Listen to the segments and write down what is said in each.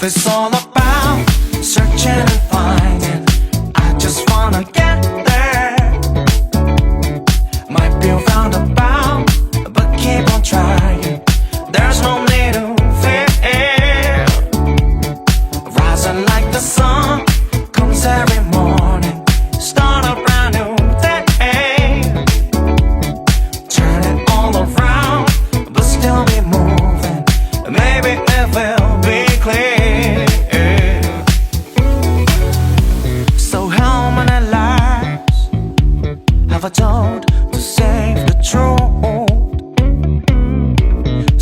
is all about searching and finding. I just wanna get there. Might be roundabout, but keep on trying. There's no need to fear. Rising like the sun comes every morning. Start a brand new day. Turn it all around, but still be moving. Maybe it will be clear. So how many lies have I told to save the truth?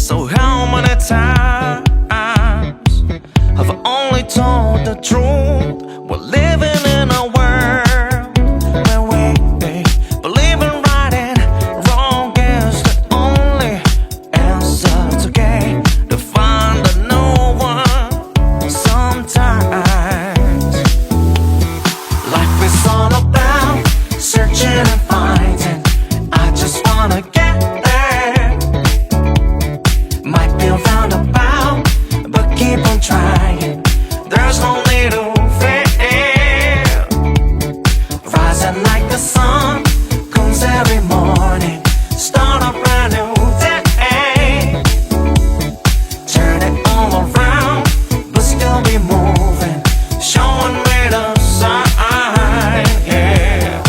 So how many times have I only told the truth? We're living in a world where we believe in right and wrong is the only answer. It's okay to find a new one sometimes. Life is all about searching and finding. I just wanna get there. Might be roundabout, but keep on trying. There's no need to fear. Rising like the sun comes every morning. Start a brand new day. Turn it all around, but still be moving. Showing me the sign, yeah.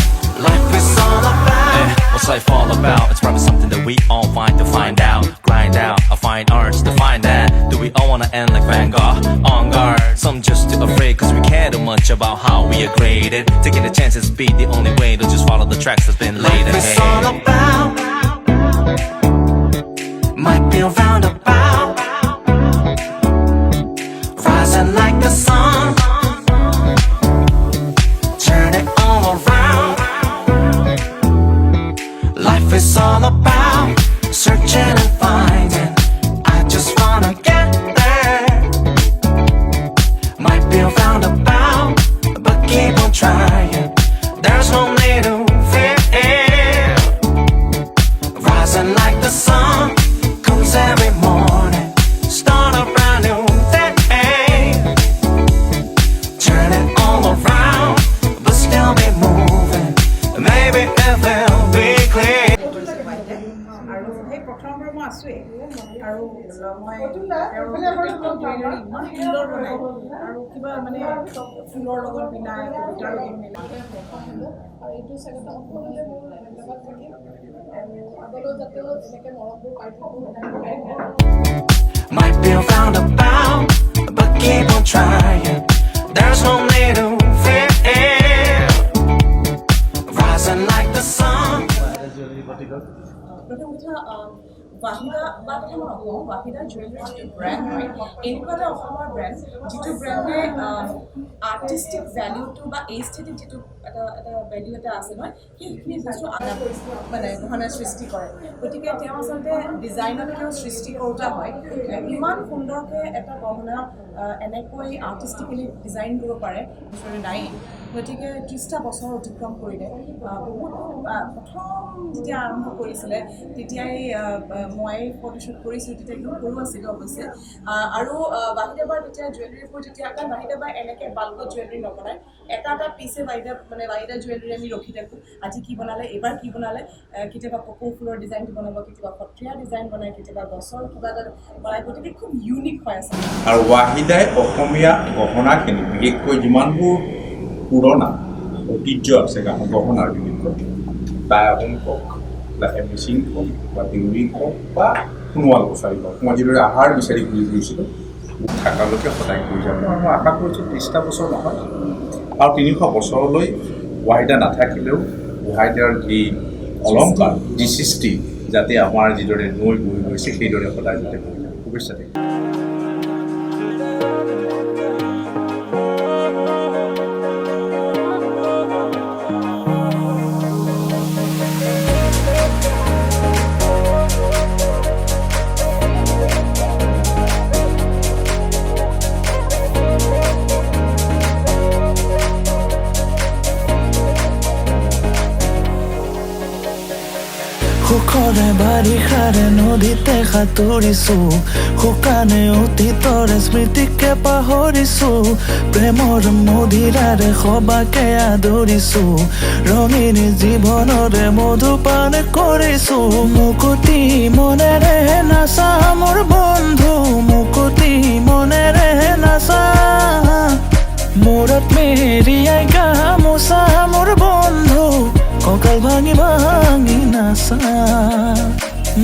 Life is all about. What's life all about? It's probably something that we all find to find out. Grind out, I find arts to find that. Do we all wanna end like Van Gogh? On guard, some just too afraid cause we care too much about how we are graded. Taking the chances be the only way to just follow the tracks that's been laid Life is all ahead. about. Might be roundabout. Rising like the sun. Turn it all around. Life is all about searching and finding. I just wanna get there. Might be roundabout, but keep on trying. There's no need to fear. Rising like the sun comes every morning. Start a brand new day. Turn it all around, but still be moving. Maybe it will be clear. আৰু সেই প্ৰথমবাৰ মই আছোৱেই আৰু মই ইমান সুন্দৰ বনাই আৰু কিবা মানে ফুলৰ লগত মিলাই কবিতাৰ লগত মিলাই আৰু এইটো চাগে সকলোৱে মোৰ লগত থাকিম আৰু আগলৈও যাতেও এনেকৈ মৰমবোৰ পাই থাকোঁ। Might be roundabout, but keep on trying. There's no need to fear. Rising like the sun. প্ৰথম কথা ৱাহিদা বা কথা মই নকওঁ ৱাহিদা জুৱেলাৰী যিটো ব্ৰেণ্ড হয় এনেকুৱা এটা অসমৰ ব্ৰেণ্ড যিটো ব্ৰেণ্ডে আৰ্টিষ্টিক ভেলিউটো বা এস্থেটিক যিটো এটা ভেলিউ এটা আছে নহয় সেইখিনি বস্তু মানে গহনা সৃষ্টি কৰে। গতিকে তেওঁ আচলতে ডিজাইনত তেওঁ সৃষ্টি কৰোঁতা হয়। ইমান সুন্দৰকৈ এটা গহনা এনেকৈ আৰ্টিষ্টিকেলি ডিজাইন কৰিব পাৰে ওচৰতে নায়েই। গতিকে 30টা বছৰ অতিক্ৰম কৰিলে। বহুত প্ৰথম যেতিয়া আৰম্ভ কৰিছিলে তেতিয়াই মই ফটোশ্বুট কৰিছিলোঁ, তেতিয়া একদম সৰু আছিলোঁ অৱশ্যে। আৰু ৱাহিদাবাৰ তেতিয়া জুৱেলাৰীবোৰ যেতিয়া কাৰণ ৱাহিদাবাৰ এনেকৈ বাল্কত জুৱেলাৰী নবনায়, এটা এটা পিছে ৱাহিদা জুৱেলাৰী আমি ৰখি থাকোঁ। আজি কি বনালে, এইবাৰ কি বনালে, কেতিয়াবা কপৌ ফুলৰ ডিজাইনটো বনাব, কেতিয়াবা সত্ৰীয়া ডিজাইন বনায়, কেতিয়াবা গছৰ কিবা এটা বনায়। গতিকে খুব ইউনিক হৈ আছে। আৰু ৱাহিদাই অসমীয়া গহনাখিনি বিশেষকৈ যিমানবোৰ পুৰণা ঐতিহ্য আছে গহনাৰ বিশেষকৈ বা আহোম কওক বা মিচিং কওক বা দেউৰী কওক বা সোণোৱাল কছাৰী কওক, মই যিদৰে আহাৰ বিচাৰি ঘূৰি ফুৰিছিলোঁ থকালৈকে সদায় কৰি যাব। মই আশা কৰিছোঁ 30টা বছৰ নহয় আৰু 300 বছৰলৈ ৱাহিদা নাথাকিলেও ৱাহিদাৰ যি অলংকাৰ যি সৃষ্টি যাতে আমাৰ যিদৰে নৈ বৈ গৈছে সেইদৰে সদায় যাতে হৈ যায়। শুভেচ্ছা থাকিল। সুখৰে বাৰী বাৰিষাৰে নদীতে সাঁতুৰিছো শুকানে অতীতৰে স্মৃতিকে পাহৰিছো প্ৰেমৰ মধিৰাৰে সবাকে আদৰিছো ৰঙীন জীৱনৰে মধুপান কৰিছো মুকুতি মনেৰে নাচা মোৰ বন্ধু মুকুতি মনেৰে নাচা মূৰত মেৰিয়াই গামোচা মোৰ বন্ধু কঁকাল ভাঙি ভাঙি নাচা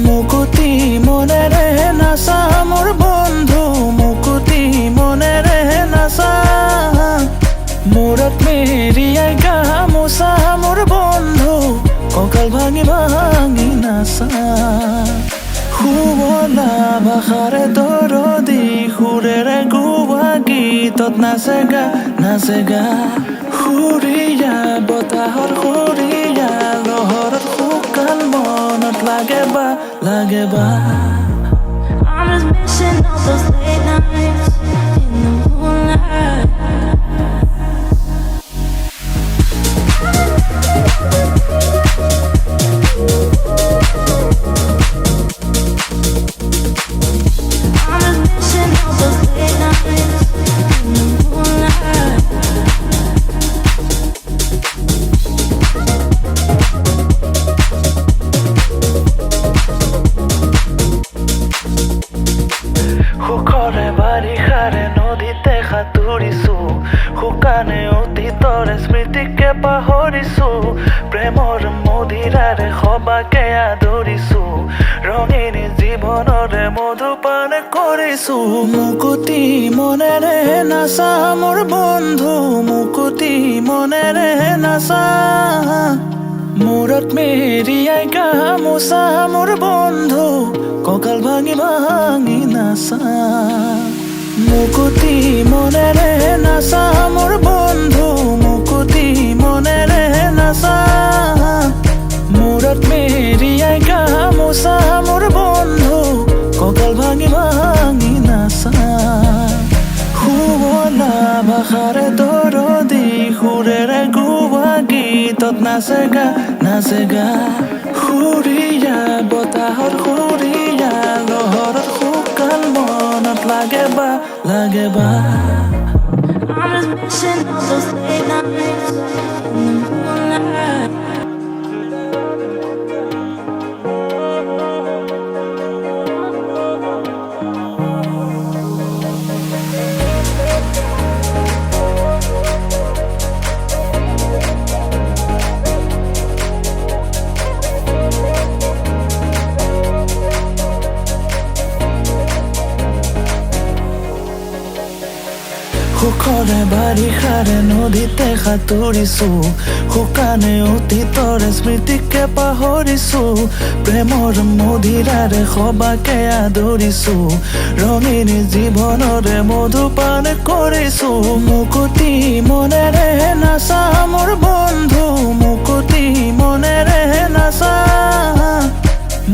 মুকুতি মনেৰে নাচা মোৰ বন্ধু মুকুতি মনেৰে নাচা মূৰত মেৰিয়াই গামোচা মোৰ বন্ধু কঁকাল ভাঙি ভাঙি নাচা শুৱলা ভাষাৰে দৰদি সুৰেৰে গোৱা গীতত নাচে গা সুৰীয়া বতাহৰ সুৰীয়া লহৰত শুকান মনত লাগে বা I'm just missing all those late nights in the moonlight. I'm just missing all those late nights in the moonlight. সুখৰে বাৰিষাৰে নদীতে সাঁতুৰিছো শুকানে অতীতৰে স্মৃতিকে পাহৰিছো প্ৰেমৰ মধিৰাৰে সবাকে আদৰিছো ৰঙীন জীৱনৰে মধুপান কৰিছো মুকুতি মনেৰে নাচা মোৰ বন্ধু মুকুতি মনেৰে নাচা মূৰত মেৰিয়াই গামোচা মোৰ বন্ধু কঁকাল ভাঙি ভাঙি নাচা মুকুতি মনেৰে নাচা মোৰ বন্ধু মুকুতি মনেৰে নাচা মূৰত মেৰিয়াই গামোচা মোৰ বন্ধু কঁকাল ভাঙি ভাঙি নাচা শুৱলা ভাষাৰে দৰদি সুৰেৰে গোৱা গীতত নাচে গা সুৰীয়া বতাহৰ সুৰীয়া লহৰত শুকান মনত লাগে বা I'm just missing all those late nights in the moonlight. সুখৰে বাৰিষাৰে নদীতে সাঁতুৰিছো শুকানে অতীতৰে স্মৃতিকে পাহৰিছো প্ৰেমৰ মধিৰাৰে সবাকে আদৰিছো ৰঙীন জীৱনৰে মধুপান কৰিছো মুকুতি মনেৰে নাচা মোৰ বন্ধু মুকুতি মনেৰে নাচা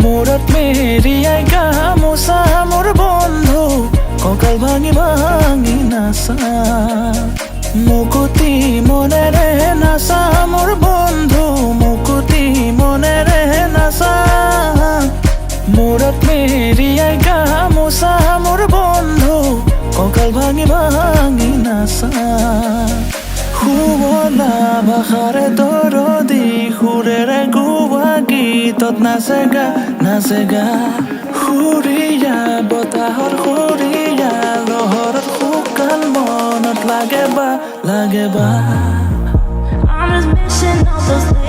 মূৰত মেৰিয়াই গামোচা মোৰ বন্ধু কঁকাল ভাঙি ভাঙি নাচা মুকুতি মনেৰে নাচা মোৰ বন্ধু মুকুতি মনেৰে নাচা মূৰত মেৰিয়াই গামোচা মোৰ বন্ধু কঁকাল ভাঙি ভাঙি নাচা শুৱলা ভাষাৰে দৰদি সুৰেৰে গোৱা গীতত নাচে গা সুৰীয়া বতাহৰ সুৰীয়া লহৰত শুকান মনত লাগে বা I'm just missing all those late